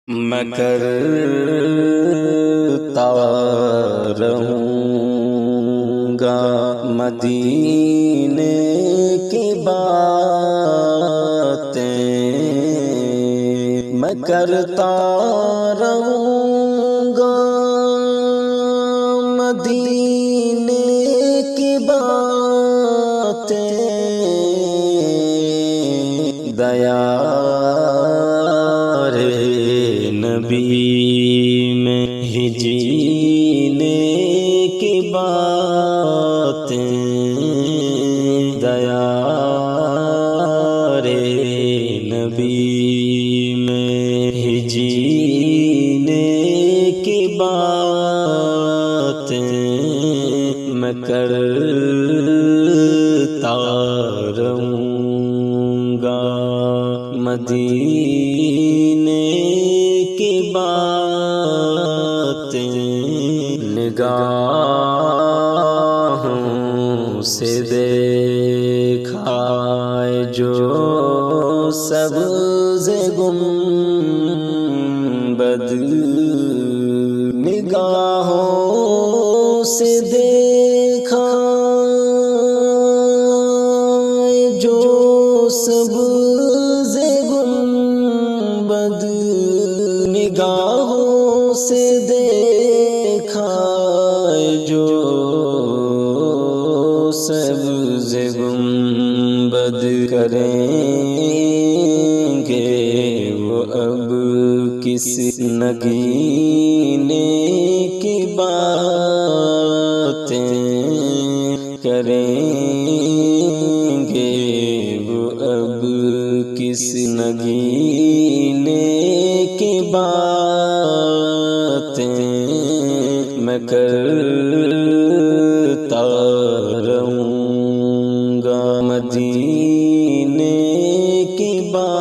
میں کرتا رہوں گا مدینے کی باتیں، میں کرتا رہوں گا مدینے کی باتیں، دیار نبی میں ہی جینے کی باتیں، دیار نبی میں ہی جینے کی باتیں، میں کرتا رہوں گا مدینے کی باتیں، نگاہوں سے دیکھا جو سبز گنبد، نگاہوں سے دیکھا جو سبز گنبد، نگاہوں سے دیکھا جو سبز گنبد، کریں گے وہ اب کس نگینے کی باتیں، کریں گے وہ اب کس نگینے کی باتیں، میں کرتا رہوں گا مدینے کی باتیں،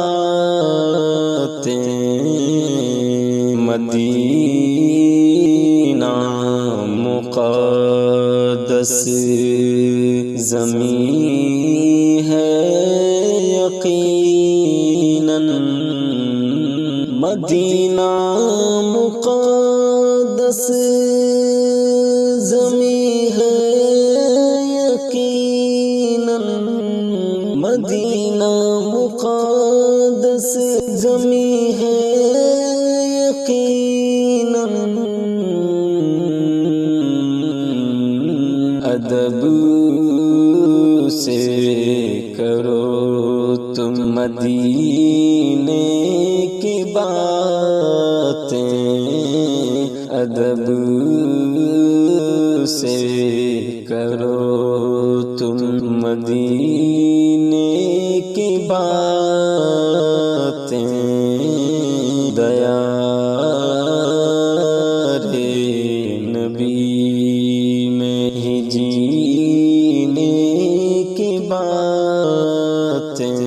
مدینہ مقدس زمین ہے یقیناً، مدینہ مقدس زمین ہے یقیناً، مدینہ مقدس زمین ہے یقیناً، ادب سے کرو تم مدینے کی باتیں، ادب سے کرو تم مدینے کی باتیں، دیار نبی میں ہی جینے کی باتیں،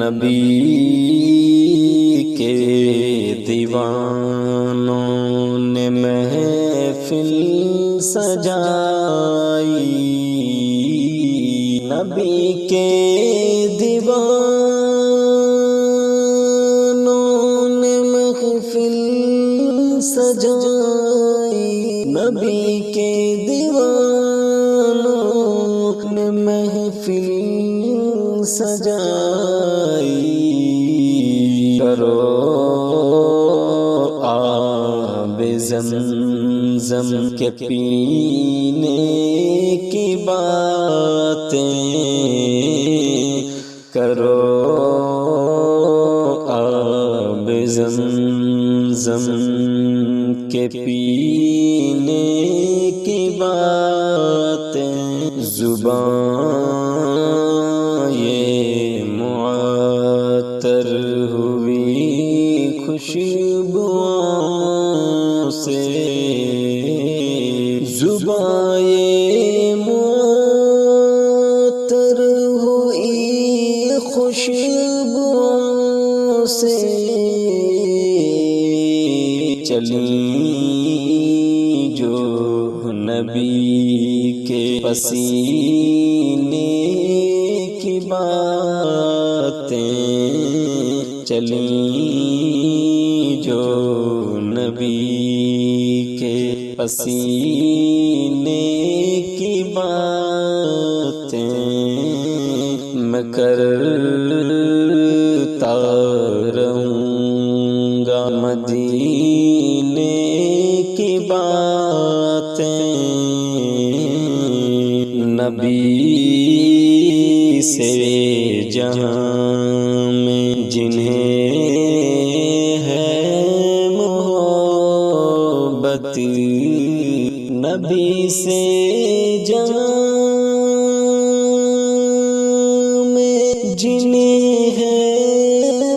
نبی کے دیوانوں نے محفل سجائی، نبی کے دیوانوں نے محفل سجائی، نبی کے دیوانوں نے محفل سجائی، کرو آب زمزم کے پینے کی باتیں، کرو آب زمزم کے پینے کی باتیں، زبان یہ معطر ہوئی خوشبوؤں سے، زبان یہ معطر ہوئی خوشبوؤں سے، چلی جو نبی کے پسینے کی باتیں، چلی جو نبی کے پسینے کی باتیں میں کرتا رہوں گا، مدینے کی باتیں نبی سے جہاں میں جنہیں ہے محبت، نبی سے جہاں میں جنہیں ہے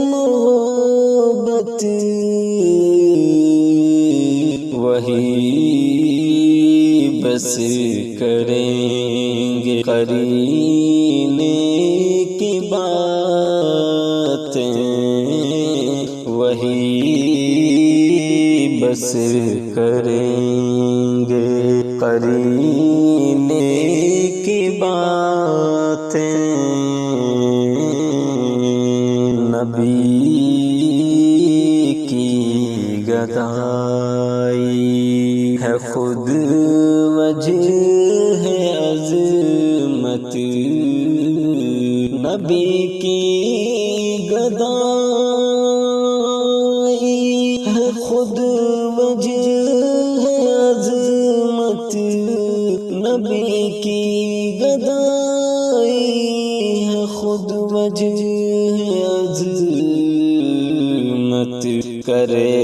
محبت، وہی بس کریں گے قرینے کی باتیں، وہی بس کریں گے قرینے کی باتیں، نبی کی گدائی ہے خود وجہ ہے عظمت، نبی کی گدائی ہے خود وجہ ہے عظمت، نبی کی گدائی ہے خود وجہ ہے عظمت، کرے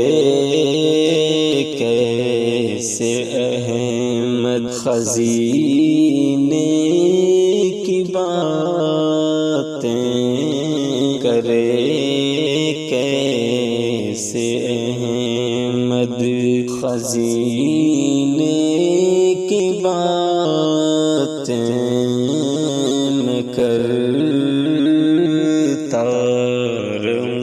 کیسے احمد خزینے کی باتیں، کرے کیسے احمد خزینے کی باتیں، میں کرتا رہوں